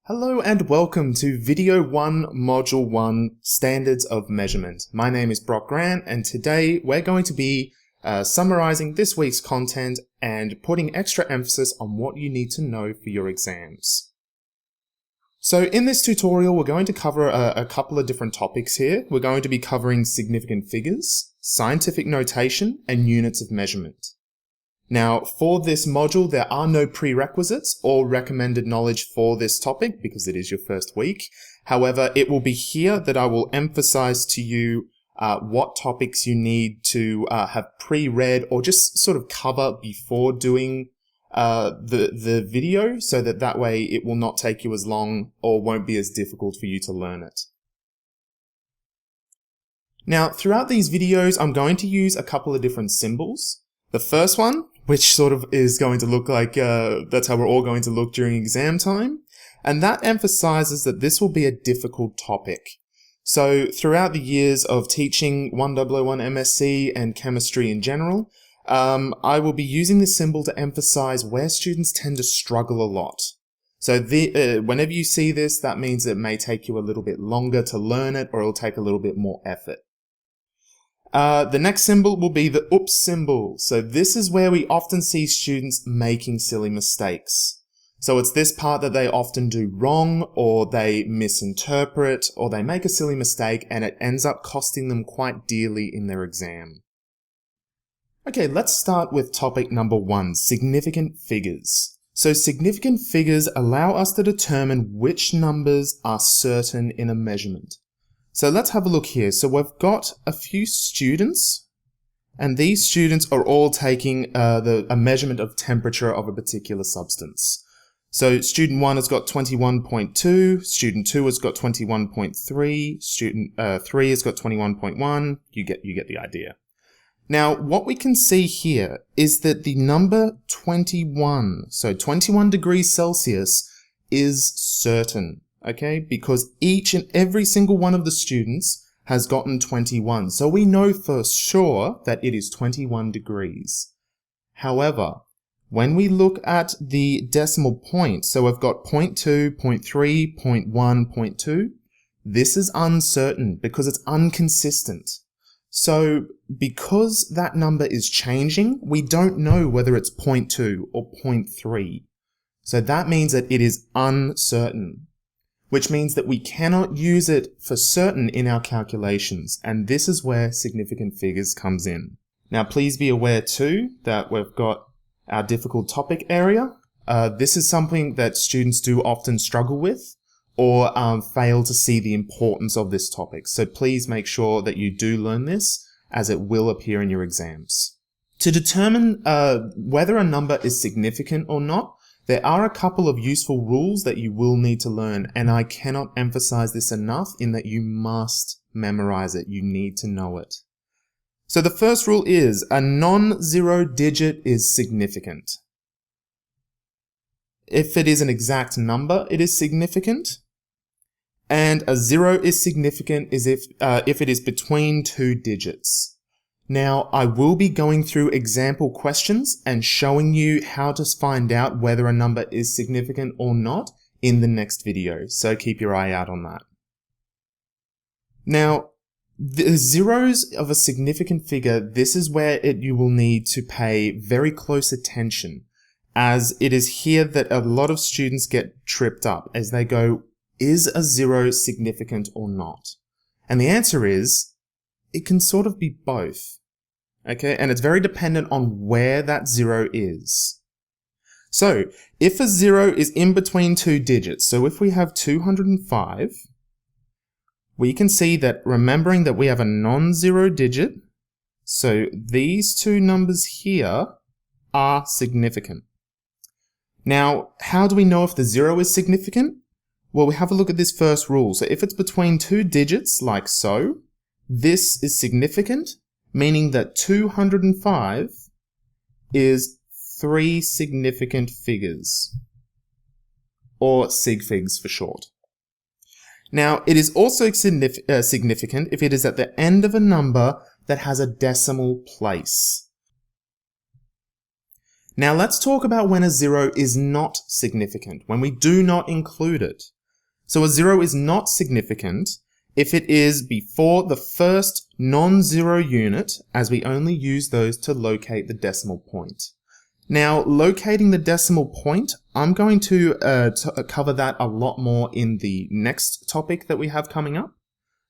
Hello and welcome to Video 1, Module 1, Standards of Measurement. My name is Brock Grant and today we're going to be summarizing this week's content and putting extra emphasis on what you need to know for your exams. So in this tutorial we're going to cover a couple of different topics here. We're going to be covering significant figures, scientific notation, and units of measurement. Now, for this module, there are no prerequisites or recommended knowledge for this topic because it is your first week. However, it will be here that I will emphasize to you what topics you need to have pre-read or just sort of cover before doing the video so that way it will not take you as long or won't be as difficult for you to learn it. Now, throughout these videos, I'm going to use a couple of different symbols. The first one, which sort of is going to look like, that's how we're all going to look during exam time. And that emphasizes that this will be a difficult topic. So throughout the years of teaching 1001 MSc and chemistry in general, I will be using this symbol to emphasize where students tend to struggle a lot. So whenever you see this, that means it may take you a little bit longer to learn it or it'll take a little bit more effort. The next symbol will be the oops symbol. So this is where we often see students making silly mistakes. So it's this part that they often do wrong or they misinterpret or they make a silly mistake and it ends up costing them quite dearly in their exam. Okay, let's start with topic number 1, significant figures. So significant figures allow us to determine which numbers are certain in a measurement. So let's have a look here. So we've got a few students, and these students are all taking a measurement of temperature of a particular substance. So student 1 has got 21.2, student 2 has got 21.3, student 3 has got 21.1. You get the idea. Now, what we can see here is that the number 21, so 21 degrees Celsius, is certain. Okay, because each and every single one of the students has gotten 21. So we know for sure that it is 21 degrees. However, when we look at the decimal point, so we've got 0.2, 0.3, 0.1, 0.2, this is uncertain because it's inconsistent. So because that number is changing, we don't know whether it's 0.2 or 0.3. So that means that it is uncertain, which means that we cannot use it for certain in our calculations, and this is where significant figures comes in. Now please be aware too that we've got our difficult topic area. This is something that students do often struggle with or fail to see the importance of this topic, so please make sure that you do learn this as it will appear in your exams. To determine whether a number is significant or not, there are a couple of useful rules that you will need to learn, and I cannot emphasize this enough in that you must memorize it. You need to know it. So the first rule is a non-zero digit is significant. If it is an exact number, it is significant. And a 0 is significant is if it is between 2 digits. Now, I will be going through example questions and showing you how to find out whether a number is significant or not in the next video, so keep your eye out on that. Now, the zeros of a significant figure, this is where you will need to pay very close attention, as it is here that a lot of students get tripped up as they go, is a 0 significant or not? And the answer is, it can sort of be both. Okay, and it's very dependent on where that 0 is. So, if a 0 is in between 2 digits, so if we have 205, we can see that, remembering that we have a non-zero digit, so these two numbers here are significant. Now, how do we know if the 0 is significant? Well, we have a look at this first rule. So if it's between 2 digits, like so, this is significant, meaning that 205 is 3 significant figures, or SigFigs for short. Now, it is also significant if it is at the end of a number that has a decimal place. Now let's talk about when a 0 is not significant, when we do not include it. So a 0 is not significant if it is before the first non-zero unit, as we only use those to locate the decimal point. Now, locating the decimal point, I'm going to cover that a lot more in the next topic that we have coming up.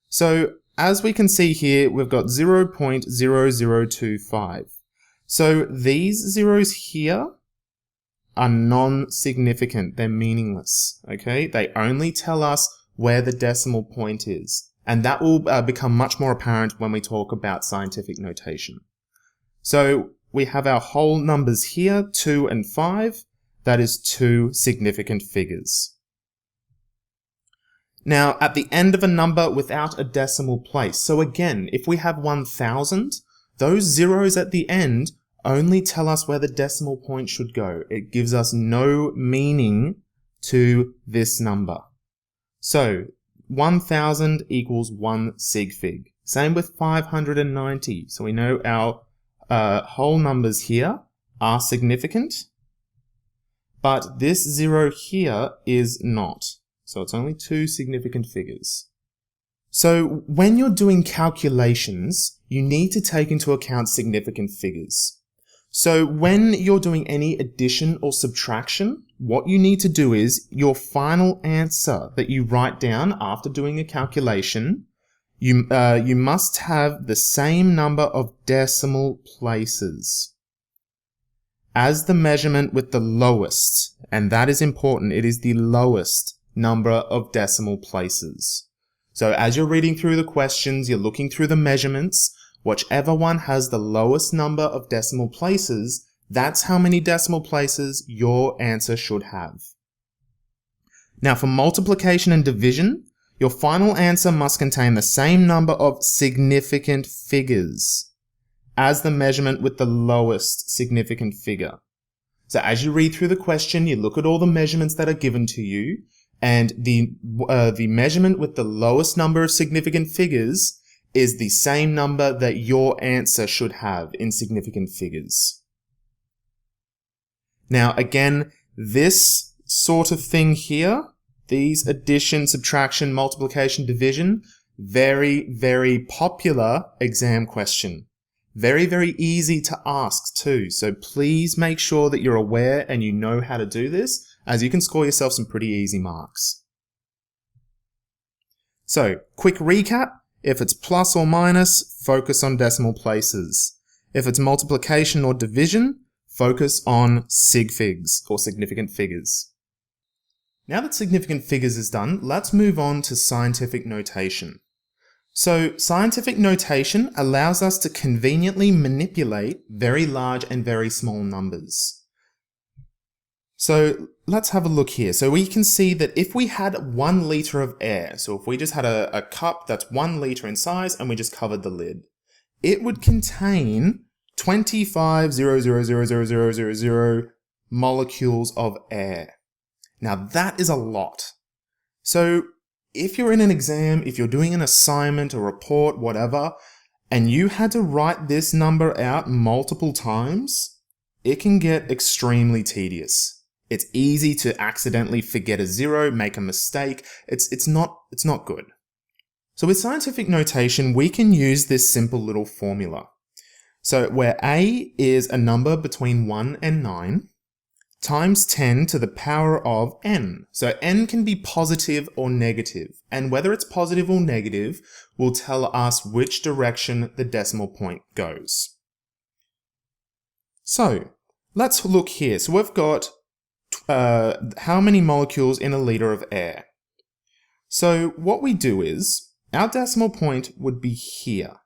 So, as we can see here, we've got 0.0025. So, these zeros here are non-significant. They're meaningless, okay? They only tell us where the decimal point is. And that will become much more apparent when we talk about scientific notation. So, we have our whole numbers here, 2 and 5. That is 2 significant figures. Now, at the end of a number without a decimal place, so again, if we have 1000, those zeros at the end only tell us where the decimal point should go. It gives us no meaning to this number. So, 1000 equals 1 SigFig. Same with 590. So we know our whole numbers here are significant, but this 0 here is not. So it's only 2 significant figures. So when you're doing calculations, you need to take into account significant figures. So when you're doing any addition or subtraction, what you need to do is your final answer that you write down after doing a calculation, you must have the same number of decimal places as the measurement with the lowest, and that is important, it is the lowest number of decimal places. So as you're reading through the questions, you're looking through the measurements, whichever one has the lowest number of decimal places, that's how many decimal places your answer should have. Now for multiplication and division, your final answer must contain the same number of significant figures as the measurement with the lowest significant figure. So as you read through the question, you look at all the measurements that are given to you, and the measurement with the lowest number of significant figures is the same number that your answer should have in significant figures. Now again, this sort of thing here, these addition, subtraction, multiplication, division, very, very popular exam question. Very, very easy to ask too. So please make sure that you're aware and you know how to do this, as you can score yourself some pretty easy marks. So, quick recap. If it's plus or minus, focus on decimal places. If it's multiplication or division, focus on SigFigs, or significant figures. Now that significant figures is done, let's move on to scientific notation. So, scientific notation allows us to conveniently manipulate very large and very small numbers. So, let's have a look here. So we can see that if we had 1 liter of air, so if we just had a cup that's 1 liter in size and we just covered the lid, it would contain 25,000,000 molecules of air. Now that is a lot. So if you're in an exam, if you're doing an assignment, a report, whatever, and you had to write this number out multiple times, it can get extremely tedious. It's easy to accidentally forget a 0, make a mistake. It's not good. So with scientific notation, we can use this simple little formula. So where A is a number between 1 and 9, times 10 to the power of n. So n can be positive or negative, and whether it's positive or negative will tell us which direction the decimal point goes. So let's look here. So we've got how many molecules in a liter of air. So what we do is, our decimal point would be here,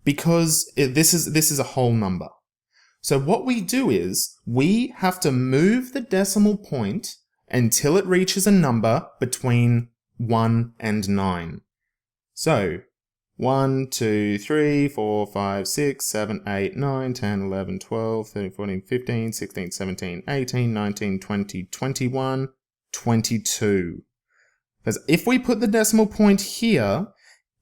because this is a whole number. So what we do is, we have to move the decimal point until it reaches a number between 1 and 9. So 1, 2, 3, 4, 5, 6, 7, 8, 9, 10, 11, 12, 13, 14, 15, 16, 17, 18, 19, 20, 21, 22. Because if we put the decimal point here,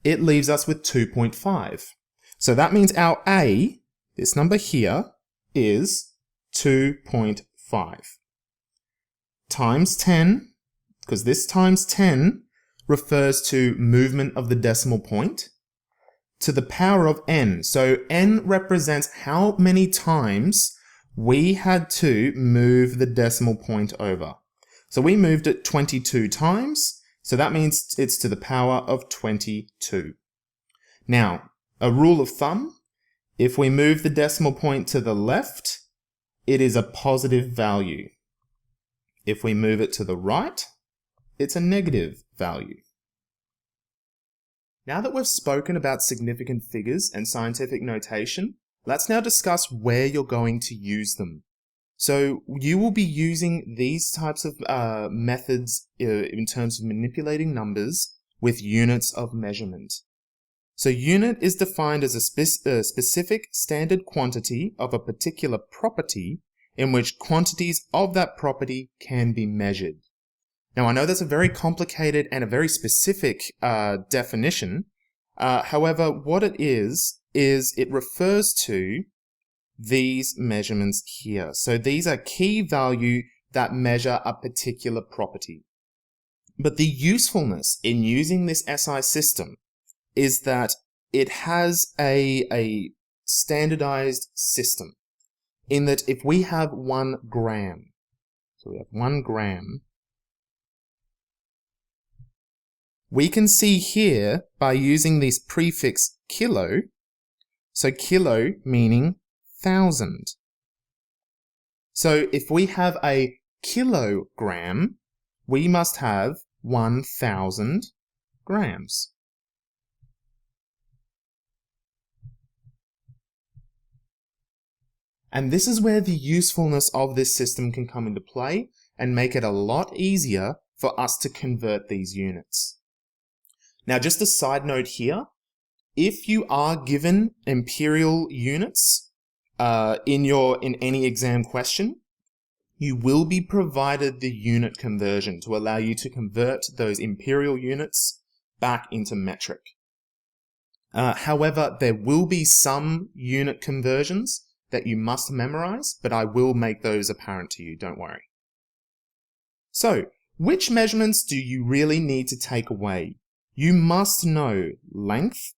it leaves us with 2.5. So that means our A, this number here, is 2.5. Times 10, because this times 10 refers to movement of the decimal point, to the power of n. So n represents how many times we had to move the decimal point over. So we moved it 22 times, so that means it's to the power of 22. Now, a rule of thumb, if we move the decimal point to the left, it is a positive value. If we move it to the right, it's a negative value. Now that we've spoken about significant figures and scientific notation, let's now discuss where you're going to use them. So you will be using these types of methods in terms of manipulating numbers with units of measurement. So unit is defined as a specific standard quantity of a particular property in which quantities of that property can be measured. Now I know that's a very complicated and a very specific definition. However, what it is it refers to these measurements here. So these are key value that measure a particular property. But the usefulness in using this SI system is that it has a standardized system in that if we have 1 gram, so we have 1 gram, we can see here by using this prefix kilo, so kilo meaning 1,000. So if we have a kilogram, we must have 1,000 grams. And this is where the usefulness of this system can come into play and make it a lot easier for us to convert these units. Now, just a side note here, if you are given imperial units in any exam question, you will be provided the unit conversion to allow you to convert those imperial units back into metric. However, there will be some unit conversions that you must memorize, but I will make those apparent to you, don't worry. So, which measurements do you really need to take away? You must know length,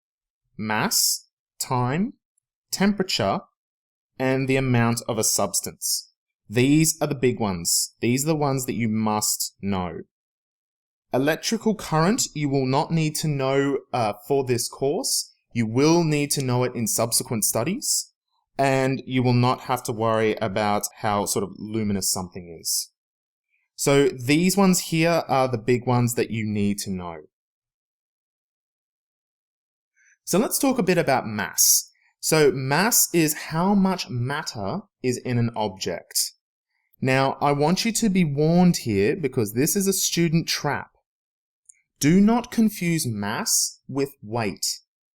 mass, time, temperature, and the amount of a substance. These are the big ones. These are the ones that you must know. Electrical current, you will not need to know for this course. You will need to know it in subsequent studies. And you will not have to worry about how sort of luminous something is. So these ones here are the big ones that you need to know. So let's talk a bit about mass. So mass is how much matter is in an object. Now, I want you to be warned here because this is a student trap. Do not confuse mass with weight.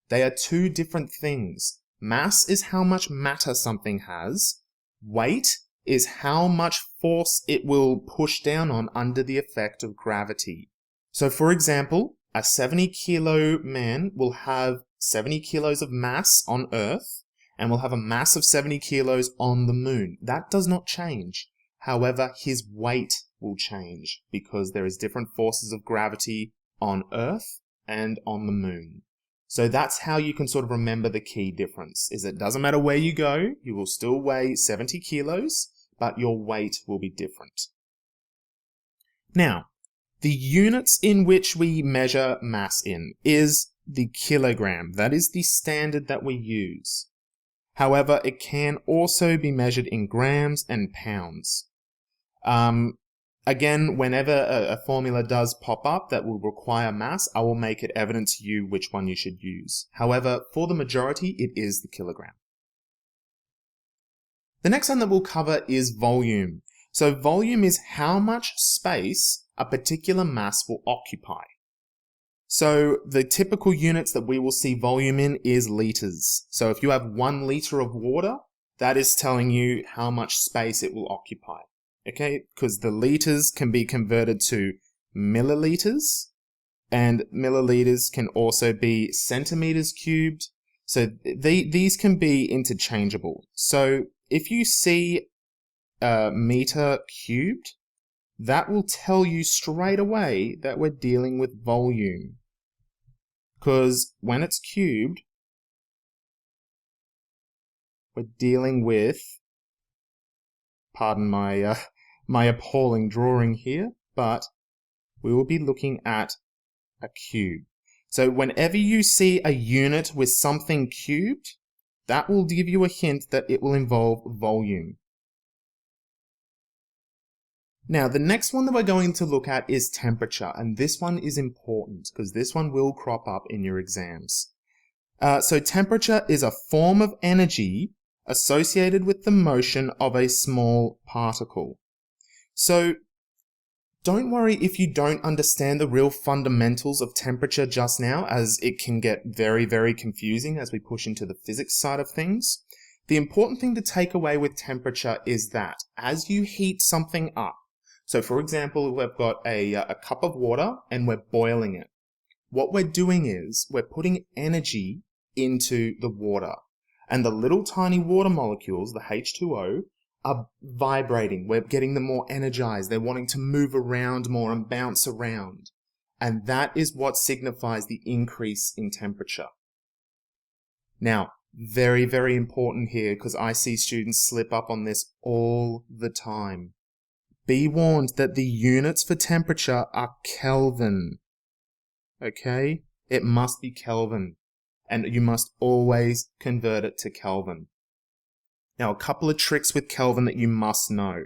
They are two different things. Mass is how much matter something has. Weight is how much force it will push down on under the effect of gravity. So for example, a 70 kilo man will have 70 kilos of mass on Earth and will have a mass of 70 kilos on the moon. That does not change. However, his weight will change because there is different forces of gravity on Earth and on the moon. So that's how you can sort of remember the key difference, is it doesn't matter where you go, you will still weigh 70 kilos, but your weight will be different. Now, the units in which we measure mass in is the kilogram. That is the standard that we use. However, it can also be measured in grams and pounds. Again, whenever a formula does pop up that will require mass, I will make it evident to you which one you should use. However, for the majority, it is the kilogram. The next one that we'll cover is volume. So volume is how much space a particular mass will occupy. So the typical units that we will see volume in is liters. So if you have 1 liter of water, that is telling you how much space it will occupy. Okay, because the liters can be converted to milliliters, and milliliters can also be centimeters cubed. So these can be interchangeable. So if you see meter cubed, that will tell you straight away that we're dealing with volume. Because when it's cubed, we're dealing with, pardon my my appalling drawing here, but we will be looking at a cube. So whenever you see a unit with something cubed, that will give you a hint that it will involve volume. Now, the next one that we're going to look at is temperature, and this one is important because this one will crop up in your exams. So temperature is a form of energy associated with the motion of a small particle. So don't worry if you don't understand the real fundamentals of temperature just now, as it can get very, very confusing as we push into the physics side of things. The important thing to take away with temperature is that as you heat something up, so for example, we've got a cup of water and we're boiling it. What we're doing is we're putting energy into the water, and the little tiny water molecules, the H2O, are vibrating. We're getting them more energized. They're wanting to move around more and bounce around. And that is what signifies the increase in temperature. Now, very, very important here, because I see students slip up on this all the time. Be warned that the units for temperature are Kelvin. Okay? It must be Kelvin. And you must always convert it to Kelvin. Now, a couple of tricks with Kelvin that you must know.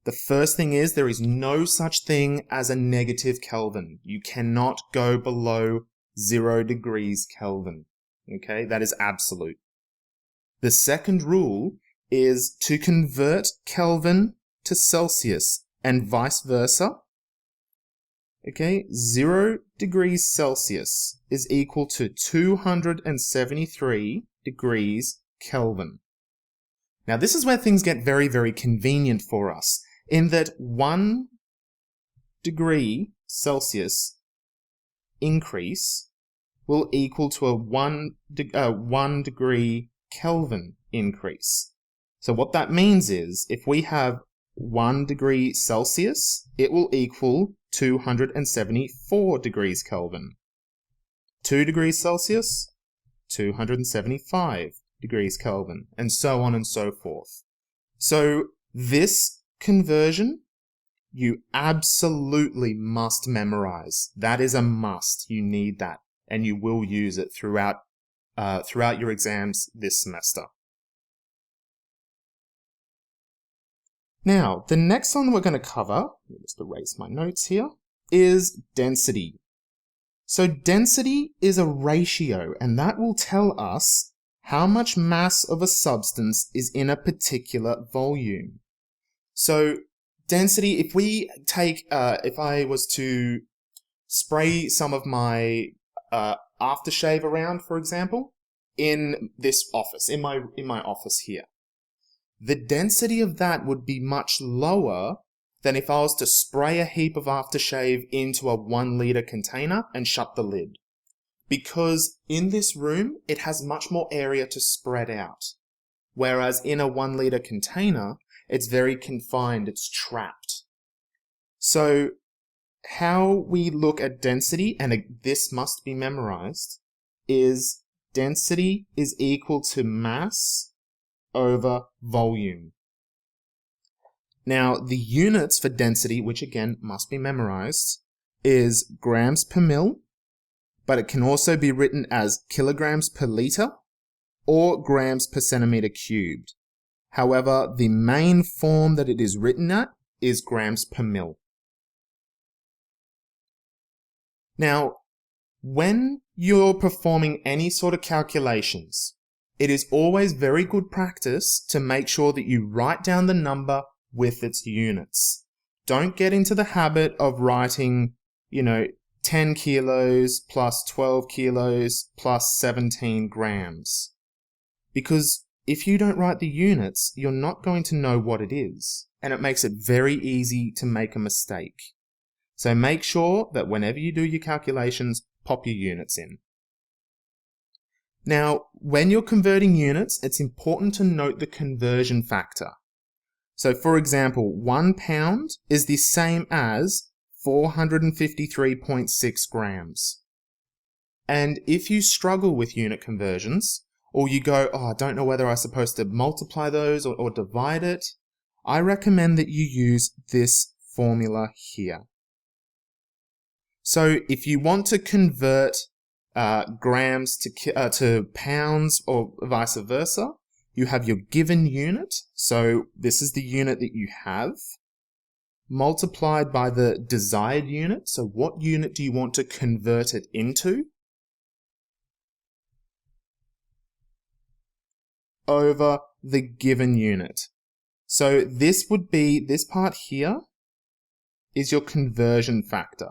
The first thing is there is no such thing as a negative Kelvin. You cannot go below 0 degrees Kelvin. Okay? That is absolute. The second rule is to convert Kelvin to Celsius and vice versa. Okay, 0 degrees Celsius is equal to 273 degrees Kelvin. Now this is where things get very, very convenient for us, in that 1 degree Celsius increase will equal to a 1 degree Kelvin increase. So what that means is, if we have 1 degree Celsius, it will equal 274 degrees Kelvin. 2 degrees Celsius, 275 degrees Kelvin, and so on and so forth. So this conversion, you absolutely must memorize. That is a must. You need that, and you will use it throughout your exams this semester. Now, the next one we're going to cover, let me just erase my notes here, is density. So density is a ratio, and that will tell us how much mass of a substance is in a particular volume. So density, if we take, if I was to spray some of my aftershave around, for example, in this office, in my office here, the density of that would be much lower than if I was to spray a heap of aftershave into a 1 litre container and shut the lid. Because in this room, it has much more area to spread out. Whereas in a 1 litre container, it's very confined, it's trapped. So how we look at density, and this must be memorized, is density is equal to mass over volume. Now, the units for density, which again must be memorized, is grams per mil, but it can also be written as kilograms per litre or grams per centimetre cubed. However, the main form that it is written at is grams per mil. Now, when you're performing any sort of calculations, it is always very good practice to make sure that you write down the number with its units. Don't get into the habit of writing, 10 kilos plus 12 kilos plus 17 grams. Because if you don't write the units, you're not going to know what it is, and it makes it very easy to make a mistake. So make sure that whenever you do your calculations, pop your units in. Now, when you're converting units, it's important to note the conversion factor. So for example, 1 pound is the same as 453.6 grams. And if you struggle with unit conversions, or you go, oh, I don't know whether I'm supposed to multiply those or divide it, I recommend that you use this formula here. So if you want to convert grams to pounds or vice versa, you have your given unit. So this is the unit that you have, multiplied by the desired unit. So what unit do you want to convert it into? Over the given unit. So this would be, this part here is your conversion factor.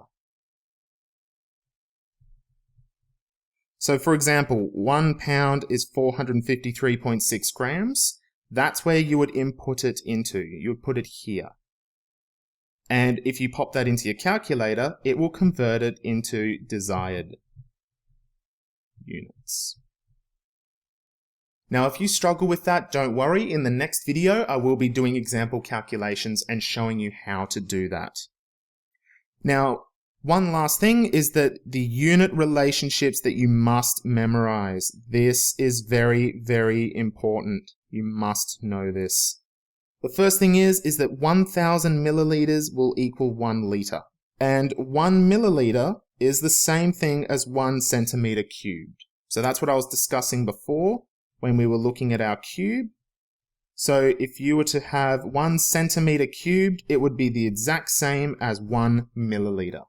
So for example, 1 pound is 453.6 grams. That's where you would input it into. You would put it here. And if you pop that into your calculator, it will convert it into desired units. Now, if you struggle with that, don't worry. In the next video, I will be doing example calculations and showing you how to do that. Now, one last thing is that the unit relationships that you must memorize. This is very, very important. You must know this. The first thing is that 1000 milliliters will equal 1 liter. And 1 milliliter is the same thing as 1 centimeter cubed. So that's what I was discussing before when we were looking at our cube. So if you were to have 1 centimeter cubed, it would be the exact same as 1 milliliter.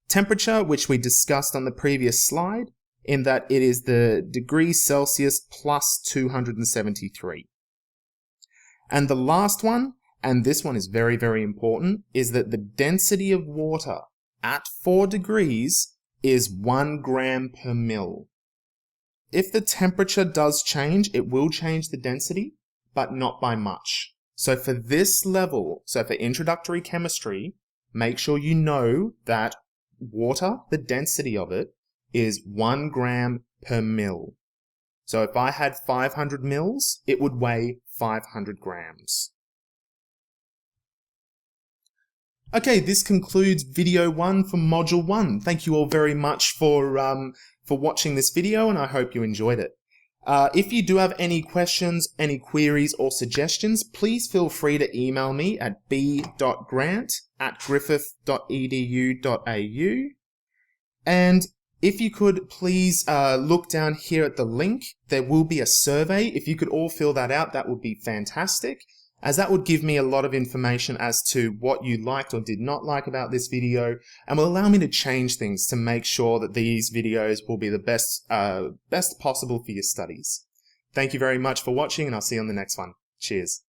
Temperature, which we discussed on the previous slide, in that it is the degrees Celsius plus 273. And the last one, and this one is very, very important, is that the density of water at 4 degrees is 1 gram per mil. If the temperature does change, it will change the density, but not by much. So for this level, so for introductory chemistry, make sure you know that water, the density of it, is 1 gram per mil. So if I had 500 mils, it would weigh 500 grams. Okay, this concludes video 1 for module 1. Thank you all very much for watching this video, and I hope you enjoyed it. If you do have any questions, any queries or suggestions, please feel free to email me at b.grant@griffith.edu.au. And if you could please look down here at the link, there will be a survey. If you could all fill that out, that would be fantastic, as that would give me a lot of information as to what you liked or did not like about this video, and will allow me to change things to make sure that these videos will be the best possible for your studies. Thank you very much for watching, and I'll see you on the next one. Cheers.